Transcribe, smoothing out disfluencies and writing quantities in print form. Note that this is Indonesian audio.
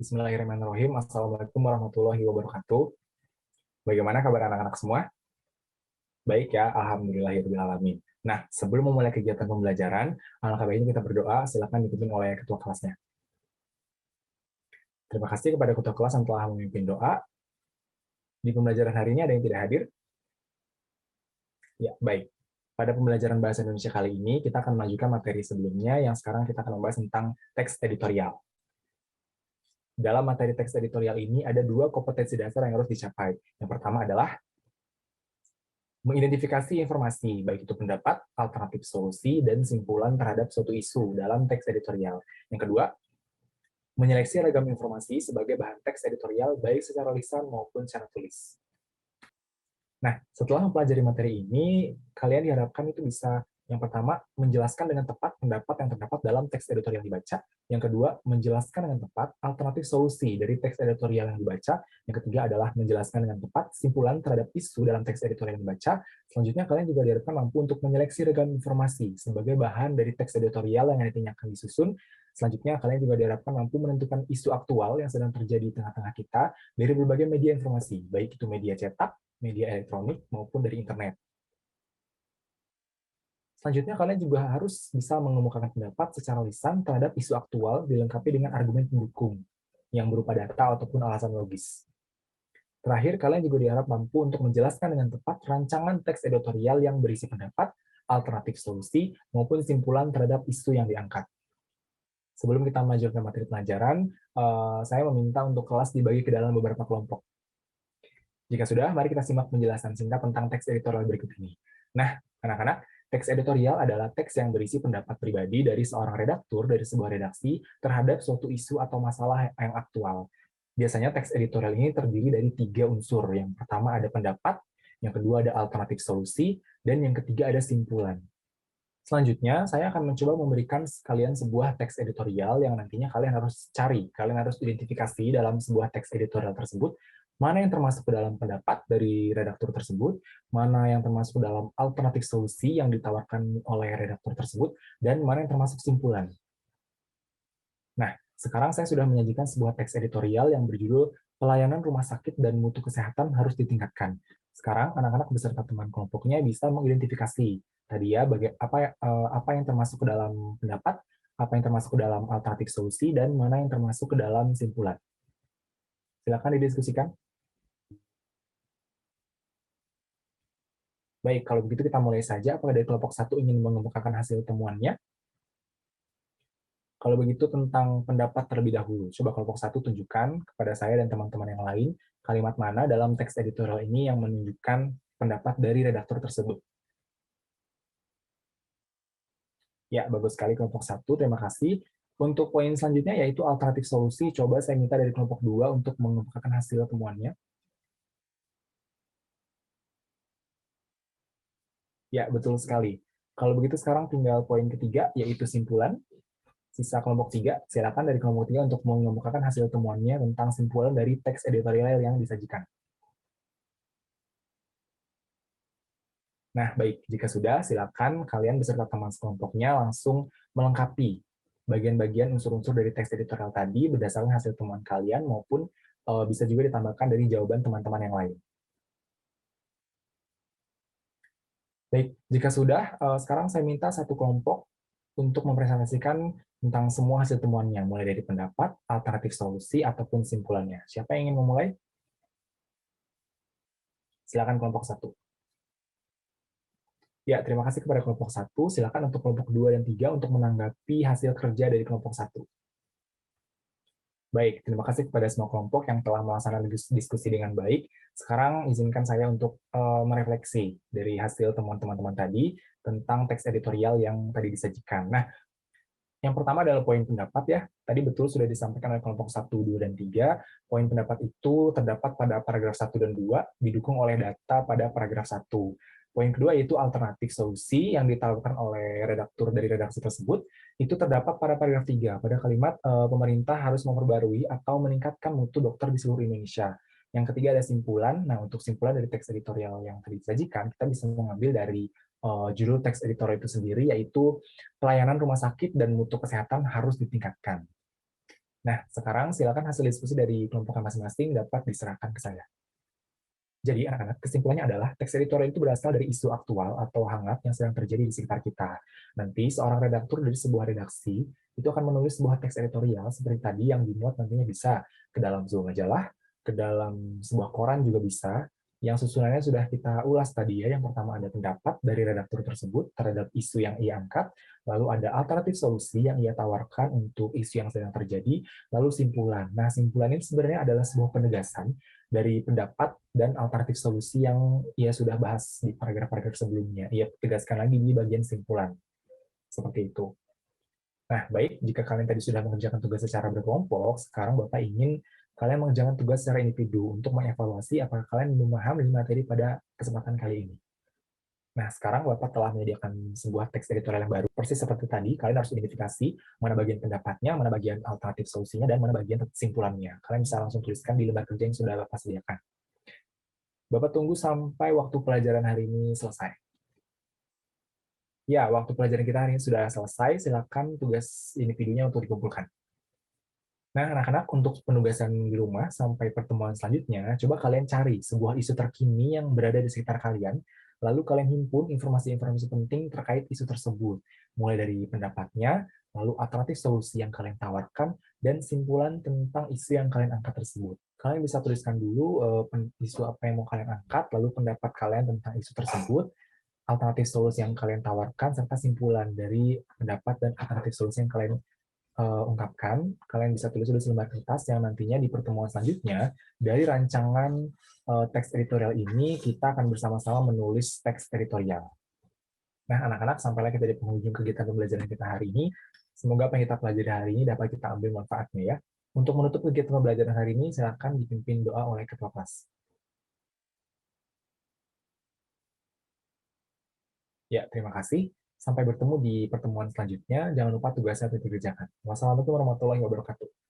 Bismillahirrahmanirrahim. Assalamualaikum warahmatullahi wabarakatuh. Bagaimana kabar anak-anak semua? Baik ya, alhamdulillahirrahmanirrahim. Nah, sebelum memulai kegiatan pembelajaran, alangkah baiknya kita berdoa. Silakan dipimpin oleh ketua kelasnya. Terima kasih kepada ketua kelas yang telah memimpin doa. Di pembelajaran hari ini ada yang tidak hadir? Ya, baik. Pada pembelajaran bahasa Indonesia kali ini, kita akan melanjutkan materi sebelumnya yang sekarang kita akan membahas tentang teks editorial. Dalam materi teks editorial ini ada dua kompetensi dasar yang harus dicapai. Yang pertama adalah mengidentifikasi informasi, baik itu pendapat, alternatif solusi, dan simpulan terhadap suatu isu dalam teks editorial. Yang kedua, menyeleksi ragam informasi sebagai bahan teks editorial baik secara lisan maupun secara tulis. Nah, setelah mempelajari materi ini, kalian diharapkan itu bisa, yang pertama, menjelaskan dengan tepat pendapat yang terdapat dalam teks editorial dibaca. Yang kedua, menjelaskan dengan tepat alternatif solusi dari teks editorial yang dibaca. Yang ketiga adalah menjelaskan dengan tepat simpulan terhadap isu dalam teks editorial yang dibaca. Selanjutnya, kalian juga diharapkan mampu untuk menyeleksi ragam informasi sebagai bahan dari teks editorial yang nantinya akan disusun. Selanjutnya, kalian juga diharapkan mampu menentukan isu aktual yang sedang terjadi di tengah-tengah kita dari berbagai media informasi, baik itu media cetak, media elektronik, maupun dari internet. Selanjutnya, kalian juga harus bisa mengemukakan pendapat secara lisan terhadap isu aktual dilengkapi dengan argumen pendukung yang berupa data ataupun alasan logis. Terakhir, kalian juga diharap mampu untuk menjelaskan dengan tepat rancangan teks editorial yang berisi pendapat, alternatif solusi, maupun simpulan terhadap isu yang diangkat. Sebelum kita melanjutkan materi pelajaran, saya meminta untuk kelas dibagi ke dalam beberapa kelompok. Jika sudah, mari kita simak penjelasan singkat tentang teks editorial berikut ini. Nah, anak-anak, teks editorial adalah teks yang berisi pendapat pribadi dari seorang redaktur dari sebuah redaksi terhadap suatu isu atau masalah yang aktual. Biasanya teks editorial ini terdiri dari 3 unsur. Yang pertama ada pendapat, yang kedua ada alternatif solusi, dan yang ketiga ada simpulan. Selanjutnya, saya akan mencoba memberikan kalian sebuah teks editorial yang nantinya kalian harus cari, kalian harus identifikasi dalam sebuah teks editorial tersebut, mana yang termasuk ke dalam pendapat dari redaktur tersebut, mana yang termasuk ke dalam alternatif solusi yang ditawarkan oleh redaktur tersebut, dan mana yang termasuk simpulan. Nah, sekarang saya sudah menyajikan sebuah teks editorial yang berjudul Pelayanan Rumah Sakit dan Mutu Kesehatan Harus Ditingkatkan. Sekarang, anak-anak beserta teman kelompoknya bisa mengidentifikasi tadi ya, apa yang termasuk ke dalam pendapat, apa yang termasuk ke dalam alternatif solusi, dan mana yang termasuk ke dalam simpulan. Silakan didiskusikan. Baik, kalau begitu kita mulai saja. Apakah dari kelompok 1 ingin mengemukakan hasil temuannya? Kalau begitu tentang pendapat terlebih dahulu. Coba kelompok 1 tunjukkan kepada saya dan teman-teman yang lain kalimat mana dalam teks editorial ini yang menunjukkan pendapat dari redaktur tersebut. Ya, bagus sekali kelompok 1, terima kasih. Untuk poin selanjutnya yaitu alternatif solusi, coba saya minta dari kelompok 2 untuk mengemukakan hasil temuannya. Ya, betul sekali. Kalau begitu sekarang tinggal poin ketiga, yaitu simpulan. Sisa kelompok 3, silakan dari kelompok 3 untuk mengemukakan hasil temuannya tentang simpulan dari teks editorial yang disajikan. Nah, baik. Jika sudah, silakan kalian beserta teman sekelompoknya langsung melengkapi bagian-bagian unsur-unsur dari teks editorial tadi berdasarkan hasil temuan kalian maupun bisa juga ditambahkan dari jawaban teman-teman yang lain. Baik, jika sudah, sekarang saya minta satu kelompok untuk mempresentasikan tentang semua hasil temuannya, mulai dari pendapat, alternatif solusi, ataupun simpulannya. Siapa yang ingin memulai? Silakan kelompok 1. Ya, terima kasih kepada kelompok 1. Silakan untuk kelompok 2 dan 3 untuk menanggapi hasil kerja dari kelompok 1. Baik, terima kasih kepada semua kelompok yang telah melaksanakan diskusi dengan baik. Sekarang izinkan saya untuk merefleksi dari hasil temuan teman-teman tadi tentang teks editorial yang tadi disajikan. Nah, yang pertama adalah poin pendapat ya. Tadi betul sudah disampaikan oleh kelompok 1, 2, dan 3. Poin pendapat itu terdapat pada paragraf 1 dan 2, didukung oleh data pada paragraf 1. Poin kedua yaitu alternatif solusi yang ditawarkan oleh redaktur dari redaksi tersebut, itu terdapat pada paragraf 3, pada kalimat pemerintah harus memperbarui atau meningkatkan mutu dokter di seluruh Indonesia. Yang ketiga ada simpulan. Nah, untuk simpulan dari teks editorial yang tadi disajikan, kita bisa mengambil dari judul teks editorial itu sendiri, yaitu pelayanan rumah sakit dan mutu kesehatan harus ditingkatkan. Nah, sekarang silakan hasil diskusi dari kelompok masing-masing dapat diserahkan ke saya. Jadi, anak-anak, kesimpulannya adalah teks editorial itu berasal dari isu aktual atau hangat yang sedang terjadi di sekitar kita. Nanti, seorang redaktur dari sebuah redaksi itu akan menulis sebuah teks editorial seperti tadi yang dimuat nantinya bisa ke dalam sebuah majalah, ke dalam sebuah koran juga bisa. Yang susunannya sudah kita ulas tadi ya. Yang pertama ada pendapat dari redaktur tersebut terhadap isu yang ia angkat, lalu ada alternatif solusi yang ia tawarkan untuk isu yang sedang terjadi, lalu simpulan. Nah, simpulan ini sebenarnya adalah sebuah penegasan dari pendapat dan alternatif solusi yang ia sudah bahas di paragraf-paragraf sebelumnya. Ia tegaskan lagi di bagian simpulan. Seperti itu. Nah, baik, jika kalian tadi sudah mengerjakan tugas secara berkelompok, sekarang Bapak ingin kalian mengerjakan tugas secara individu untuk mengevaluasi apakah kalian memahami materi pada kesempatan kali ini. Nah, sekarang Bapak telah menyediakan sebuah teks editorial yang baru. Persis seperti tadi, kalian harus identifikasi mana bagian pendapatnya, mana bagian alternatif solusinya, dan mana bagian kesimpulannya. Kalian bisa langsung tuliskan di lembar kerja yang sudah Bapak sediakan. Bapak tunggu sampai waktu pelajaran hari ini selesai. Ya, waktu pelajaran kita hari ini sudah selesai. Silakan tugas individunya untuk dikumpulkan. Nah, anak-anak, untuk penugasan di rumah sampai pertemuan selanjutnya, coba kalian cari sebuah isu terkini yang berada di sekitar kalian, lalu kalian himpun informasi-informasi penting terkait isu tersebut, mulai dari pendapatnya, lalu alternatif solusi yang kalian tawarkan, dan simpulan tentang isu yang kalian angkat tersebut. Kalian bisa tuliskan dulu isu apa yang mau kalian angkat, lalu pendapat kalian tentang isu tersebut, alternatif solusi yang kalian tawarkan, serta simpulan dari pendapat dan alternatif solusi yang kalian ungkapkan. Kalian bisa tulis di lembar kertas yang nantinya di pertemuan selanjutnya, dari rancangan teks editorial ini, kita akan bersama-sama menulis teks editorial. Nah, anak-anak, sampailah kita di penghujung kegiatan pembelajaran kita hari ini. Semoga apa yang kita pelajari hari ini dapat kita ambil manfaatnya ya. Untuk menutup kegiatan pembelajaran hari ini, silakan dipimpin doa oleh ketua kelas. Ya, terima kasih. Sampai bertemu di pertemuan selanjutnya. Jangan lupa tugasnya untuk dikerjakan. Wassalamualaikum warahmatullahi wabarakatuh.